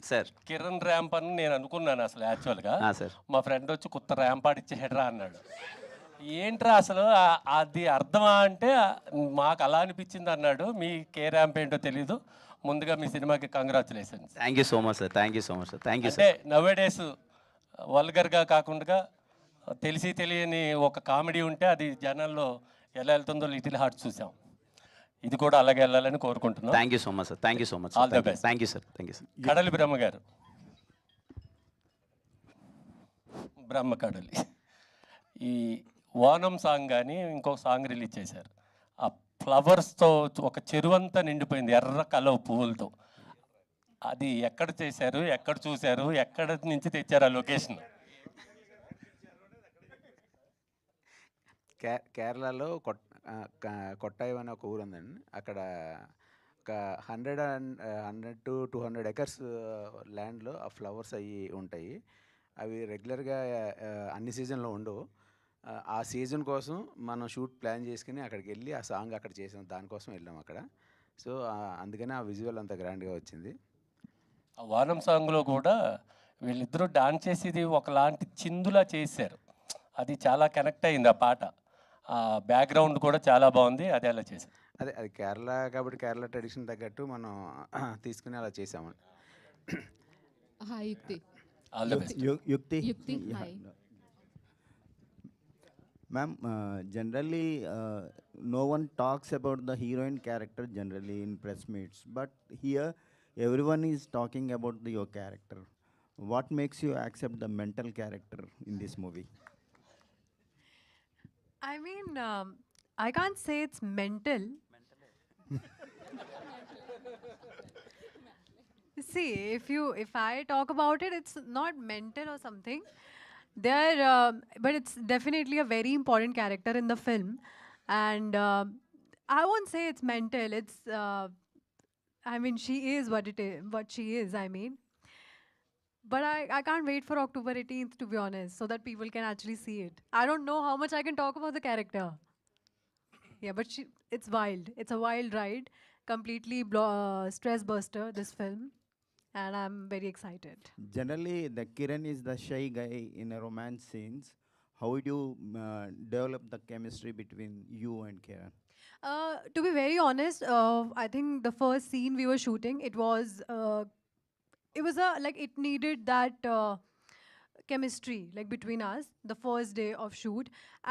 sir Kiran ramp అని నేను అనుకున్నాను అసలు యాక్చువల్గా. సార్ మా ఫ్రెండ్ వచ్చి కొత్త ర్యాంప్ ఆడిచ్చేయడరా అన్నాడు. ఏంట్రా అసలు అది అర్థమా అంటే మాకు అలా అనిపించింది అన్నాడు. మీ కే ర్యాంప్ ఏంటో తెలీదు. ముందుగా మీ సినిమాకి congratulations. Thank you so much sir. Thank you so much sir. Thank you అంటే సార్. నవేడేస్ వల్గర్గా కాకుండా తెలిసి తెలియని ఒక కామెడీ ఉంటే అది జనాల్లో ఎలా వెళ్తుందో లిటిల్ హార్ట్ చూసాం. ఇది కూడా అలాగే వెళ్ళాలని కోరుకుంటున్నాం. Thank you so much sir. Thank you so much. All the best. Thank you sir. Thank you sir. కడలి బ్రహ్మ గారు. బ్రహ్మ కడలి ఈ ఓనం సాంగ్ కానీ ఇంకొక సాంగ్ రిలీజ్ చేశారు. ఆ ఫ్లవర్స్తో ఒక చెరువంతా నిండిపోయింది ఎర్ర కలవ పువ్వులతో. అది ఎక్కడ చేశారు, ఎక్కడ చూశారు, ఎక్కడ నుంచి తెచ్చారు ఆ లొకేషన్? కేరళలో కొట్టాయి అనే ఒక ఊరు ఉందండి. అక్కడ ఒక 100 to 200 ఎకర్స్ ల్యాండ్లో ఆ ఫ్లవర్స్ అవి ఉంటాయి. అవి రెగ్యులర్గా అన్ని సీజన్లో ఉండవు. ఆ సీజన్ కోసం మనం షూట్ ప్లాన్ చేసుకుని అక్కడికి వెళ్ళి ఆ సాంగ్ అక్కడ చేసాం. దానికోసం వెళ్ళాం అక్కడ. సో అందుకని ఆ విజువల్ అంత గ్రాండ్గా వచ్చింది. ఆ వానం సాంగ్లో కూడా వీళ్ళిద్దరూ డాన్స్ చేసేది ఒకలాంటి చిందులా చేశారు. అది చాలా కనెక్ట్ అయింది ఆ పాట. ఆ బ్యాక్గ్రౌండ్ కూడా చాలా బాగుంది. అది అలా చేశారు. అది కేరళ కాబట్టి కేరళ ట్రెడిషన్ తగ్గట్టు మనం తీసుకుని అలా చేసామండి. All the best. Yukti. Hi. Ma'am, generally no one talks about the heroine character generally in press meets, but here everyone is talking about your character. What makes you accept the mental character in this movie? I mean, I can't say it's mental. See, if I talk about it, it's not mental or something. But it's definitely a very important character in the film, and I won't say it's mental. It's, I mean, she is what she is. I mean, but I can't wait for October 18th, to be honest, so that people can actually see it. I don't know how much I can talk about the character. Yeah, but it's wild. It's a wild ride, completely stress buster, this film, and I'm very excited. Generally, the Kiran is the shy guy in a romance scenes. How would you develop the chemistry between you and Kiran? To be very honest, I think the first scene we were shooting, it was like it needed that chemistry like between us the first day of shoot.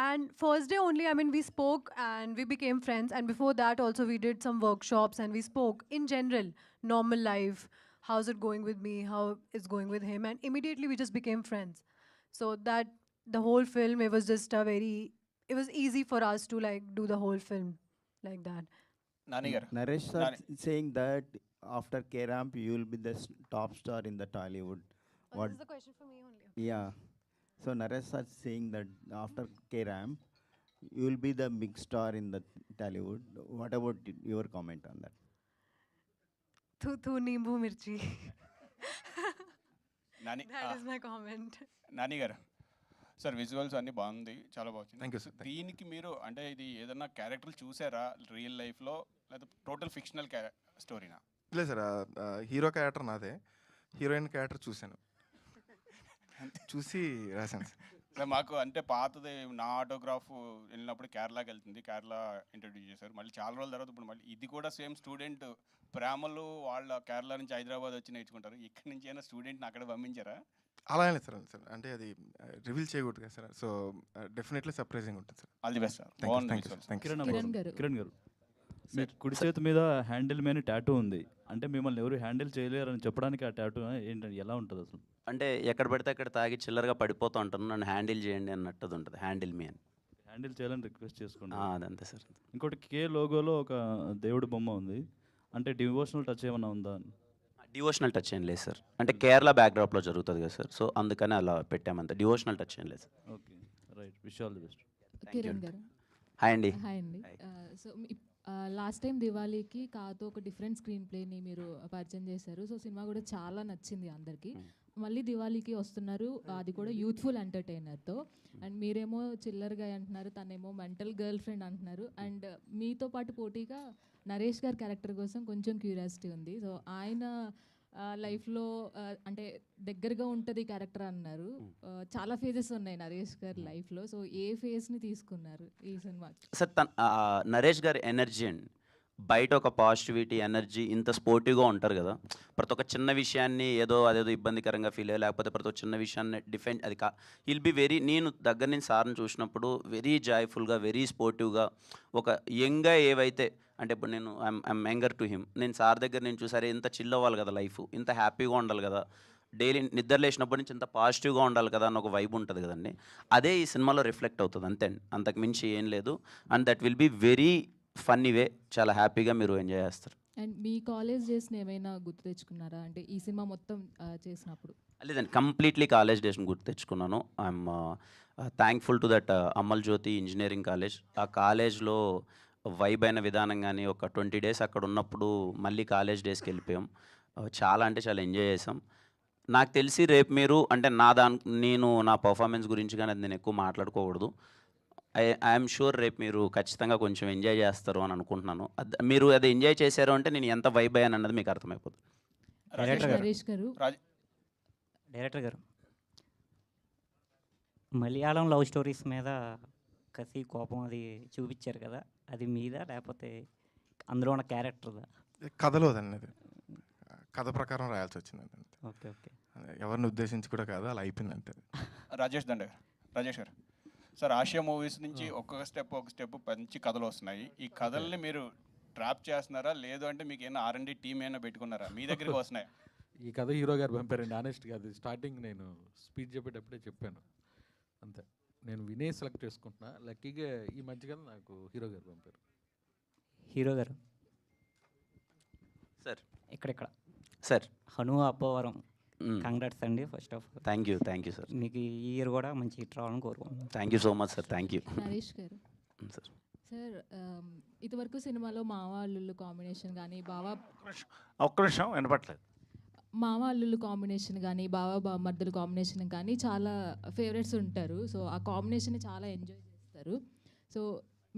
And first day only, I mean, we spoke and we became friends. And before that also we did some workshops and we spoke in general, normal life, how's it going with me, how it's going with him, and immediately we just became friends. So that the whole film, it was just it was easy for us to like do the whole film like that. Naresh sir saying that after K-Ramp you will be the top star in the Tollywood. This is the question for me only. Yeah. So Naresh sir saying that after K-Ramp you will be the big star in the Tollywood. What about your comment on that? Tu nimbu mirchi. Nani, that is my comment. Nani garu. Sir visuals అన్నీ బాగుంది, చాలా బాగుంది. Thank you sir. దీనికి మీరు అంటే ఇది ఏదన్నా క్యారెక్టర్లు చూసారా రియల్ లైఫ్లో, లేదా టోటల్ ఫిక్షనల్ స్టోరీనా? లేదు సార్, హీరో క్యారెక్టర్ నాదే, హీరోయిన్ క్యారెక్టర్ చూశాను, చూసి రాశాను సార్. మాకు అంటే పాతది నా ఆటోగ్రాఫ్ వెళ్ళినప్పుడు కేరళకి వెళ్తుంది, కేరళ ఇంట్రడ్యూస్ చేశారు. మళ్ళీ చాలా రోజుల తర్వాత ఇప్పుడు మళ్ళీ ఇది కూడా సేమ్ స్టూడెంట్ ప్రేమలు వాళ్ళ కేరళ నుంచి హైదరాబాద్ వచ్చి నేర్చుకుంటారు. ఇక్కడి నుంచి అయినా స్టూడెంట్ని అక్కడ పంపించారా? అలా లేదు సార్. అంటే అది రివీల్ చేయకూడదు కదా సార్. సో డెఫినెట్లీ సర్ప్రైజింగ్ ఉంటుంది sir. All the best sir. Kiran గారు, మీ కుడి చేతి మీద హ్యాండిల్ మీద టాటూ ఉంది అంటే మిమ్మల్ని ఎవరు హ్యాండిల్ చేయలేరు అని చెప్పడానికి ఆ టాటూ ఏంటంటే ఎలా ఉంటుంది అసలు? అంటే ఎక్కడ పడితే అక్కడ తాగి చిల్లరగా పడిపోతూ ఉంటాను, నన్ను హ్యాండిల్ చేయండి అన్నట్టు ఉంటుంది. హ్యాండిల్ మీ అని హ్యాండిల్ చేయాలని రిక్వెస్ట్ చేసుకోండి. అదంతే సార్. ఇంకోటి కే లోగోలో ఒక దేవుడి బొమ్మ ఉంది, అంటే డివోషనల్ టచ్ ఏమైనా ఉందా అని? డివోషనల్ టచ్ ఏం లేదు సార్, అంటే కేరళ బ్యాక్డ్రాప్లో జరుగుతుంది కదా సార్, సో అందుకని అలా పెట్టామంతే. డివోషనల్ టచ్ ఏం లేదు sir. Okay, right, wish all the best. Kiran గారు. హాయ్ అండి. హాయ్ అండి. సో లాస్ట్ టైం దివాళీకి కాతో ఒక డిఫరెంట్ స్క్రీన్ ప్లేని మీరు పరిచయం చేశారు. సో సినిమా కూడా చాలా నచ్చింది అందరికీ. మళ్ళీ దివాళీకి వస్తున్నారు, అది కూడా యూత్ఫుల్ ఎంటర్టైనర్తో. అండ్ మీరేమో చిల్లర్గా అంటున్నారు, తనేమో మెంటల్ గర్ల్ ఫ్రెండ్ అంటున్నారు. అండ్ మీతో పాటు పోటీగా నరేష్ గారి క్యారెక్టర్ కోసం కొంచెం క్యూరియాసిటీ ఉంది. సో ఆయన లైఫ్లో అంటే దగ్గరగా ఉంటుంది క్యారెక్టర్ అన్నారు. చాలా ఫేజెస్ ఉన్నాయి నరేష్ గారి లైఫ్లో. సో ఏ ఫేజ్ని తీసుకున్నారు ఈ సినిమాకి? సార్ నరేష్ గారి ఎనర్జీ అండి, బయట ఒక పాజిటివిటీ ఎనర్జీ, ఇంత స్పోర్టివ్గా ఉంటారు కదా, ప్రతి ఒక్క చిన్న విషయాన్ని ఏదో అదేదో ఇబ్బందికరంగా ఫీల్ అయ్యో, లేకపోతే ప్రతి ఒక్క చిన్న విషయాన్ని డిఫెండ్ అది విల్ బి వెరీ, నేను దగ్గర నుంచి సార్ని చూసినప్పుడు వెరీ జాయ్ఫుల్గా, వెరీ స్పోర్టివ్గా, ఒక యంగ్గా ఏవైతే అంటే ఇప్పుడు నేను ఐఎమ్ యంగర్ టు హిమ్, నేను సార్ దగ్గర నేను చూసారే ఇంత చిల్ అవ్వాలి కదా లైఫ్, ఇంత హ్యాపీగా ఉండాలి కదా, డైలీ నిద్ర లేచినప్పటి నుంచి ఇంత పాజిటివ్గా ఉండాలి కదా అని ఒక వైబ్ ఉంటుంది కదండి, అదే ఈ సినిమాలో రిఫ్లెక్ట్ అవుతుంది అంతే అండి, అంతకు మించి ఏం లేదు. And that will be very funny వే, చాలా హ్యాపీగా మీరు ఎంజాయ్ చేస్తారు. అండ్ మీ కాలేజ్ డేస్ని ఏమైనా గుర్తు తెచ్చుకున్నారా, అంటే ఈ సినిమా మొత్తం చేసినప్పుడు? లేదండి, కంప్లీట్లీ కాలేజ్ డేస్ని గుర్తు తెచ్చుకున్నాను. I'm thankful to that Amal Jyothi engineering college. ఆ కాలేజ్లో వైబ్ అయిన విధానం కానీ, ఒక 20 days అక్కడ ఉన్నప్పుడు మళ్ళీ కాలేజ్ డేస్కి వెళ్ళిపోయాం. చాలా అంటే చాలా ఎంజాయ్ చేసాం. నాకు తెలిసి రేపు మీరు అంటే నేను నా పర్ఫార్మెన్స్ గురించి కానీ అది నేను ఎక్కువ మాట్లాడుకోకూడదు. ఐఎమ్ షూర్ రేపు మీరు ఖచ్చితంగా కొంచెం ఎంజాయ్ చేస్తారు అని అనుకుంటున్నాను. మీరు అది ఎంజాయ్ చేశారు అంటే నేను ఎంత వైబ్ అయ్యాను అన్నది మీకు అర్థమైపోతుంది. డైరెక్టర్ గారు, మలయాళం లవ్ స్టోరీస్ మీద కసి కోపం అది చూపించారు కదా, అది మీద లేకపోతే అందులో ఉన్న క్యారెక్టర్దా? కథలో అది కథ ప్రకారం రాయాల్సి వచ్చింది. ఓకే ఓకే, ఎవరిని ఉద్దేశించి కూడా కాదు, అలా అయిపోయింది అంతే. రాజేష్ గారు సార్, ఆసియా మూవీస్ నుంచి ఒక్కొక్క స్టెప్ మంచి కథలు వస్తున్నాయి. ఈ కథల్ని మీరు ట్రాప్ చేస్తున్నారా, లేదు అంటే మీకు ఏమైనా R&D టీమ్ ఏమైనా పెట్టుకున్నారా, మీ దగ్గరికి వస్తున్నాయి? ఈ కథ హీరో గారు పంపారండి. ఆనెస్ట్గా అది స్టార్టింగ్ నేను స్పీచ్ చెప్పేటప్పుడే చెప్పాను అంతే. నేను వినే సెలెక్ట్ చేసుకుంటున్నా. లక్కీగా ఈ మధ్య కదా నాకు హీరో గారు పంపారు. హీరో గారు సార్, ఇక్కడ సార్ హను అప్పవరం, కంగ్రాట్స్ అండి first of all. Thank you sir. మీకు ఈ ఇయర్ కూడా మంచి హిట్ రావాలని కోరుకుంటున్నాను. Thank you so much sir. Thank you. Naresh గారు సార్, ఇదివరకు సినిమాలో మావ అల్లుళ్ళు కాంబినేషన్ కానీ ఒక్క నిమిషం వినపట్లేదు. మావ అల్లుళ్ళు కాంబినేషన్ కానీ బామర్దుల కాంబినేషన్ కానీ చాలా ఫేవరెట్స్ ఉంటారు. సో ఆ కాంబినేషన్ని చాలా ఎంజాయ్ చేస్తారు. సో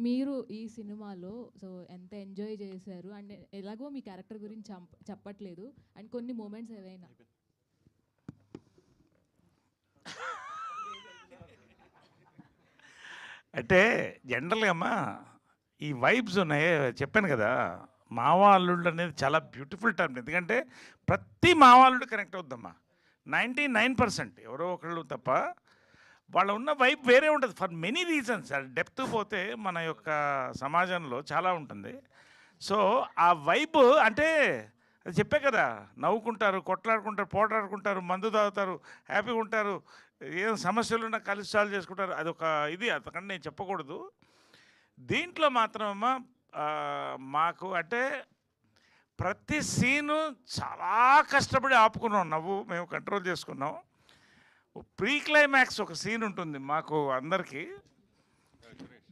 మీరు ఈ సినిమాలో సో ఎంత ఎంజాయ్ చేశారు, అండ్ ఎలాగో మీ క్యారెక్టర్ గురించి చెప్పట్లేదు, అండ్ కొన్ని మూమెంట్స్ ఏవైనా? అంటే జనరల్గా అమ్మా ఈ వైబ్స్ ఉన్నాయి, చెప్పాను కదా, మావా అల్లుళ్ళు అనేది చాలా బ్యూటిఫుల్ టర్మ్. ఎందుకంటే ప్రతి మావా అల్లుడు కనెక్ట్ అవుద్దమ్మా. 99% ఎవరో ఒకళ్ళు తప్ప వాళ్ళ ఉన్న వైబ్ వేరే ఉంటుంది ఫర్ మెనీ రీజన్స్. డెప్త్ పోతే మన యొక్క సమాజంలో చాలా ఉంటుంది. సో ఆ వైబ్ అంటే అది చెప్పే కదా, నవ్వుకుంటారు, కొట్లాడుకుంటారు, పోట్లాడుకుంటారు, మందు తాగుతారు, హ్యాపీగా ఉంటారు, ఏం సమస్యలు ఉన్నా కలిసి సాల్వ్ చేసుకుంటారు. అదొక ఇది, అంతకంటే నేను చెప్పకూడదు. దీంట్లో మాత్రమమ్మా మాకు అంటే ప్రతి సీను చాలా కష్టపడి ఆపుకున్నాం, నవ్వు మేము కంట్రోల్ చేసుకున్నాం. ప్రీ క్లైమాక్స్ ఒక సీన్ ఉంటుంది మాకు అందరికీ,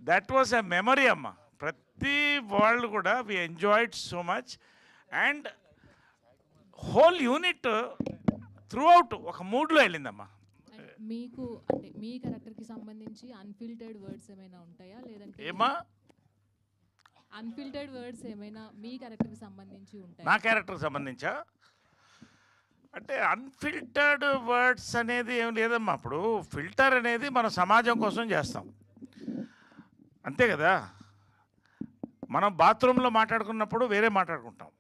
దట్ వాజ్ ఎ మెమరీ అమ్మ. ప్రతి వాళ్ళు కూడా we enjoyed so much and whole unit throughout ఒక మూడ్లో వెళ్ళిందమ్మా. మీకు అంటే మీ క్యారెక్టర్కి సంబంధించి అన్ఫిల్టర్డ్ వర్డ్స్ ఏమైనా ఉంటాయా, లేదంటే ఏమా అన్ఫిల్టర్డ్ వర్డ్స్ ఏమైనా మీ క్యారెక్టర్కి సంబంధించి ఉంటాయా? నా క్యారెక్టర్కి సంబంధించా అంటే అన్ఫిల్టర్డ్ వర్డ్స్ అనేది ఏం లేదమ్మా. ఇప్పుడు ఫిల్టర్ అనేది మన సమాజం కోసం చేస్తాం అంతే కదా. మనం బాత్రూంలో మాట్లాడుకున్నప్పుడు వేరే మాట్లాడుకుంటాం,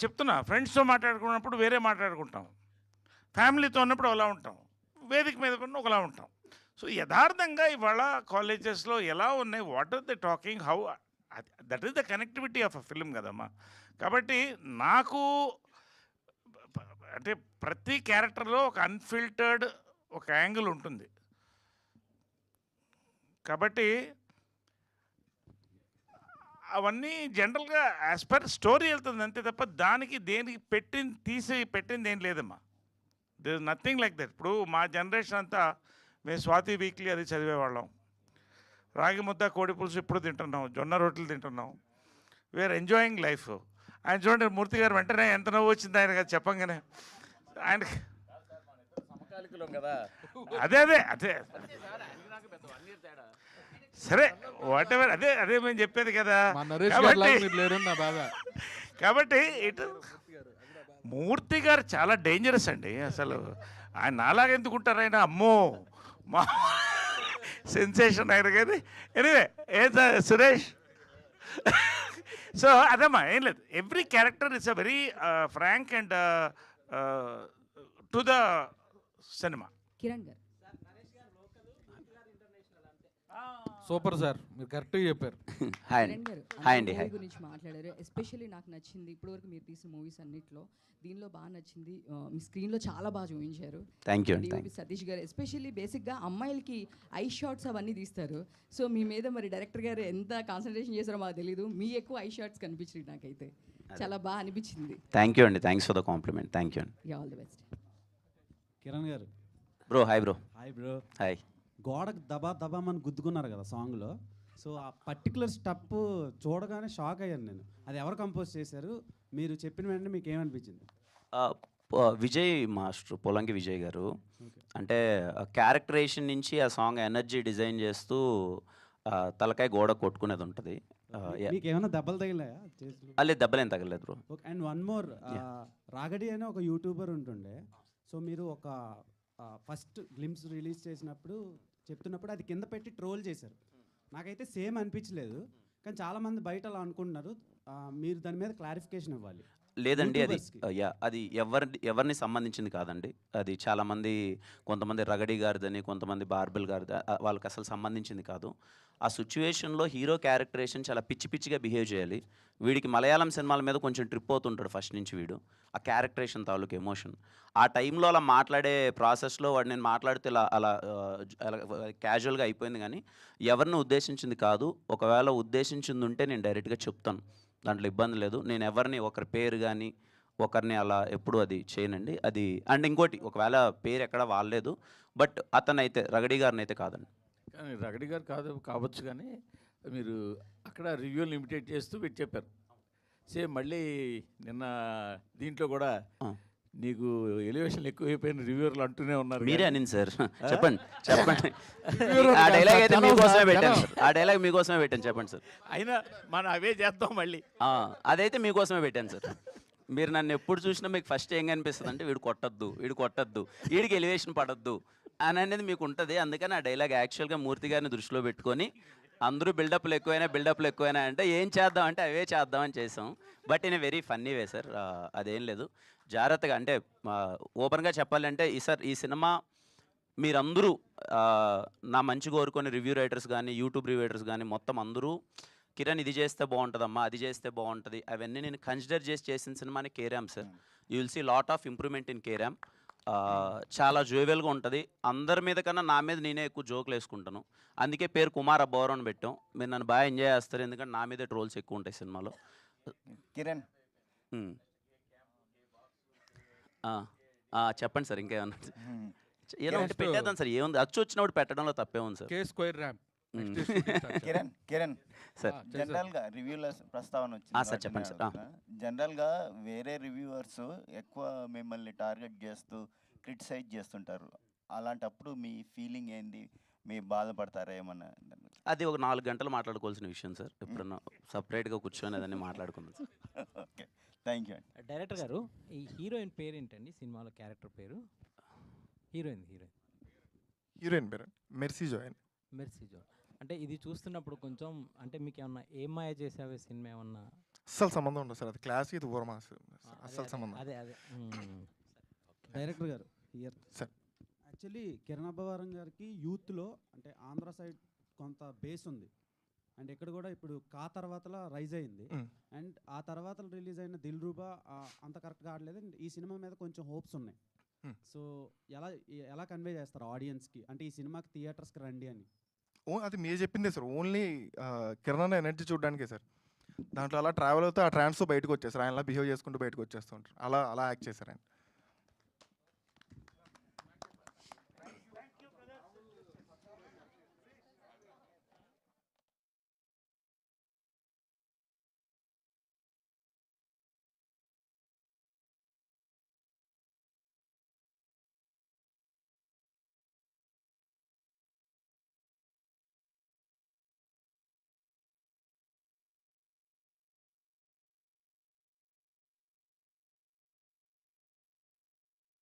చెప్తున్నా, ఫ్రెండ్స్తో మాట్లాడుకున్నప్పుడు వేరే మాట్లాడుకుంటాం, ఫ్యామిలీతో ఉన్నప్పుడు ఒకలా ఉంటాం, వేదిక మీద కూడా ఒకలా ఉంటాం. సో యథార్థంగా ఇవాళ కాలేజెస్లో ఎలా ఉన్నాయి, what are the talking, how, that is the connectivity of a film కదమ్మా. కాబట్టి నాకు అంటే ప్రతి క్యారెక్టర్లో ఒక అన్ఫిల్టర్డ్ ఒక యాంగిల్ ఉంటుంది. కాబట్టి అవన్నీ జనరల్గా యాజ్ పర్ స్టోరీ వెళ్తుంది అంతే తప్ప దానికి దేనికి పెట్టింది ఏం లేదమ్మా. There is nothing like that. ఇప్పుడు మా జనరేషన్ అంతా మేము స్వాతి వీక్లీ అది చదివేవాళ్ళం. రాగి ముద్ద కోడి పులుసు ఇప్పుడు తింటున్నాం, జొన్న రొట్టెలు తింటున్నాం. We're enjoying life. ఆయన చూడండి, మూర్తి గారు వెంటనే ఎంత నవ్వు వచ్చింది ఆయన కదా చెప్పంగానే. ఆయన అదే అదే అదే సరే వాట్ ఎవర్, అదే అదే మేము చెప్పేది కదా. కాబట్టి ఇటు మూర్తి గారు చాలా డేంజరస్ అండి. అసలు ఆయన నాలాగా ఎందుకుంటారు ఆయన? అమ్మో మా సెన్సేషన్ ఆయన కానీ. ఎనీవే ఏం సురేష్. సో అదమ్మా, ఏం లేదు. Every character is a very frank and to the cinema. Kiran గారు సూపర్ సార్, మీరు కరెక్ట్గా చెప్పారు. హాయ్ అండి. హాయ్ గురించి మాట్లాడారు. ఎస్పెషల్లీ నాకు నచ్చింది ఇప్పటివరకు మీరు తీసిన మూవీస్ అన్నిట్లో దీనిలో బాగా నచ్చింది. మీ స్క్రీన్లో చాలా బాగా చూపించారు. Thank you. సతీష్ గారు ఎస్పెషల్లీ బేసిక్గా అమ్మాయిలకి ఐ షాట్స్ అవన్నీ తీస్తారు. సో మీ మీద మరి డైరెక్టర్ గారు ఎంత కాన్సన్ట్రేషన్ చేశారో మాకు తెలీదు. మీ ఎక్కువ ఐ షాట్స్ కనిపించింది నాకైతే, చాలా బాగా అనిపించింది. థ్యాంక్ యూ అండి. Thanks for the compliment. Thank you అండి. All the best. Kiran garu. Bro hi. Bro hi bro. Hi. గోడకు దబామని గుద్దుకున్నారు కదా సాంగ్లో. సో ఆ పర్టికులర్ స్టెప్ చూడగానే షాక్ అయ్యాను నేను. అది ఎవరు కంపోజ్ చేశారు? మీరు చెప్పిన వెంటనే మీకు ఏమనిపించింది? విజయ్ మాస్టర్, పొలంకి విజయ్ గారు. అంటే క్యారెక్టరేషన్ నుంచి ఆ సాంగ్ ఎనర్జీ డిజైన్ చేస్తూ తలకాయ గోడ కొట్టుకునేది ఉంటుంది. మీకు ఏమైనా దెబ్బలు తగిలాయా? లేదు, దెబ్బలేం తగలేదు బ్రో. అండ్ వన్ మోర్, రాగడి అనే ఒక యూట్యూబర్ ఉంటుండే. సో మీరు ఒక ఫస్ట్ గ్లిమ్స్ రిలీజ్ చేసినప్పుడు చెప్తున్నప్పుడు అది కింద పెట్టి ట్రోల్ చేశారు. నాకైతే సేమ్ అనిపించలేదు, కానీ చాలామంది బయట అలా అనుకుంటున్నారు. మీరు దాని మీద క్లారిఫికేషన్ ఇవ్వాలి. లేదండి, అది ఎవరిని సంబంధించింది కాదండి. అది చాలామంది, కొంతమంది రగడి గారిదని, కొంతమంది బార్బెల్ గారిది, వాళ్ళకి అసలు సంబంధించింది కాదు. ఆ సిచ్యువేషన్లో హీరో క్యారెక్టరేషన్ చాలా పిచ్చి పిచ్చిగా బిహేవ్ చేయాలి. వీడికి మలయాళం సినిమాల మీద కొంచెం ట్రిప్ అవుతుంటాడు ఫస్ట్ నుంచి వీడు. ఆ క్యారెక్టరేషన్ తాలూకు ఎమోషన్ ఆ టైంలో అలా మాట్లాడే ప్రాసెస్లో వాడు నేను మాట్లాడితే అలా క్యాజువల్గా అయిపోయింది, కానీ ఎవరిని ఉద్దేశించింది కాదు. ఒకవేళ ఉద్దేశించింది ఉంటే నేను డైరెక్ట్గా చెప్తాను, దాంట్లో ఇబ్బంది లేదు. నేను ఎవరిని ఒకరి పేరు కానీ ఒకరిని అలా ఎప్పుడు అది చేయనండి. అది అండ్ ఇంకోటి, ఒకవేళ పేరు ఎక్కడ వాడలేదు, బట్ అతనైతే రగడి గారిని అయితే కాదండి. కానీ రగడి గారు కావచ్చు, కానీ మీరు అక్కడ రివ్యూలు ఇమిటేట్ చేస్తూ పెట్టి చెప్పారు. సేమ్ మళ్ళీ నిన్న దీంట్లో కూడా నీకు ఎలివేషన్ ఎక్కువైపోయిన రివ్యూర్లు అంటూనే ఉన్నారు. మీరే అనింది సార్, చెప్పండి చెప్పండి. ఆ డైలాగ్ అయితే మీకోసమే పెట్టాను సార్, ఆ డైలాగ్ మీకోసమే పెట్టాను, చెప్పండి సార్. అయినా మనం అవే చేస్తాం మళ్ళీ. అదైతే మీకోసమే పెట్టాను సార్. మీరు నన్ను ఎప్పుడు చూసినా మీకు ఫస్ట్ ఏం కనిపిస్తుంది అంటే వీడు కొట్టద్దు, వీడికి ఎలివేషన్ పడద్దు అని అనేది మీకు ఉంటుంది. అందుకని ఆ డైలాగ్ యాక్చువల్గా మూర్తి గారిని దృష్టిలో పెట్టుకొని అందరూ బిల్డప్లు ఎక్కువైనా అంటే ఏం చేద్దాం అంటే అవే చేద్దామని చేసాం. But in a very funny way sir. అదేం లేదు, జాగ్రత్తగా. అంటే ఓపెన్గా చెప్పాలంటే ఈ సినిమా మీరందరూ నా మంచి కోరుకొని రివ్యూ రైటర్స్ కానీ యూట్యూబ్ రివ్యూటర్స్ కానీ మొత్తం అందరూ కిరణ్ ఇది చేస్తే బాగుంటుందమ్మా, అది చేస్తే బాగుంటుంది, అవన్నీ నేను కన్సిడర్ చేసిన సినిమాని Keram sir. You will see lot of improvement in Keram. చాలా జోవెల్గా ఉంటుంది. అందరి మీద కన్నా నా మీద నేనే ఎక్కువ జోకులు వేసుకుంటాను. అందుకే పేరు కుమార్ అబ్బవరం అని పెట్టాం. మీరు నన్ను బాగా ఎంజాయ్ చేస్తారు, ఎందుకంటే నా మీదే ట్రోల్స్ ఎక్కువ ఉంటాయి సినిమాలో. కిరణ్ చెప్పండి సార్, ఇంకేమన్నా ఏదో ఒకటి పెట్టేద్దాం సార్. ఏముంది, అచ్చు వచ్చినప్పుడు పెట్టడంలో తప్పే ఉంది సార్. కిరణ్ సార్, జనరల్గా రివ్యూల ప్రస్తావన వచ్చింది సార్, చెప్పండి సార్. జనరల్గా వేరే రివ్యూవర్స్ ఎక్కువ మిమ్మల్ని టార్గెట్ చేస్తూ క్రిటిసైజ్ చేస్తుంటారు. అలాంటప్పుడు మీ ఫీలింగ్ ఏంది? మీ బాధపడతారా ఏమన్నా? అది ఒక 4 గంటలు మాట్లాడుకోవాల్సిన విషయం సార్. ఎప్పుడన్నా సపరేట్గా కూర్చొని అదన్నీ మాట్లాడుకుందాం సార్. ఓకే, థ్యాంక్ యూ అండి. డైరెక్టర్ గారు, ఈ హీరోయిన్ పేరు ఏంటండి సినిమాలో? క్యారెక్టర్ పేరు హీరోయిన్ పేరు మెర్సీ జోయన్. అంటే ఇది చూస్తున్నప్పుడు కొంచెం అంటే మీకు ఏమన్నా ఏం మాయ చేసావే సినిమా ఏమన్నా? అస్సలు సంబంధం ఉండదు సార్, అది క్లాస్, ఇది ఊరమాస్, అస్సలు సంబంధం. అదే డైరెక్టర్ గారు సార్, యాక్చువల్లీ కిరణ్ అబ్బవరం గారికి యూత్లో అంటే ఆంధ్ర సైడ్ కొంత బేస్ ఉంది. అండ్ ఇక్కడ కూడా ఇప్పుడు కా తర్వాతలా రైజ్ అయింది. అండ్ ఆ తర్వాత రిలీజ్ అయిన దిల్ రూబా అంత కరెక్ట్గా ఆడలేదు. అండ్ ఈ సినిమా మీద కొంచెం హోప్స్ ఉన్నాయి. సో ఎలా కన్వే చేస్తారు ఆడియన్స్కి, అంటే ఈ సినిమాకి థియేటర్స్కి రండి అని? అది మీరు చెప్పిందే సార్. ఓన్లీ కిరణ్ అన్న ఎనర్జీ చూడడానికే సార్. దాంట్లో అలా ట్రావెల్ అవుతూ ఆ ట్రాన్స్తో బయటకు వచ్చేసారు. ఆయన అలా బిహేవ్ చేసుకుంటూ బయటకు వచ్చేస్తూ ఉంటారు. అలా యాక్ట్ చేశారు ఆయన.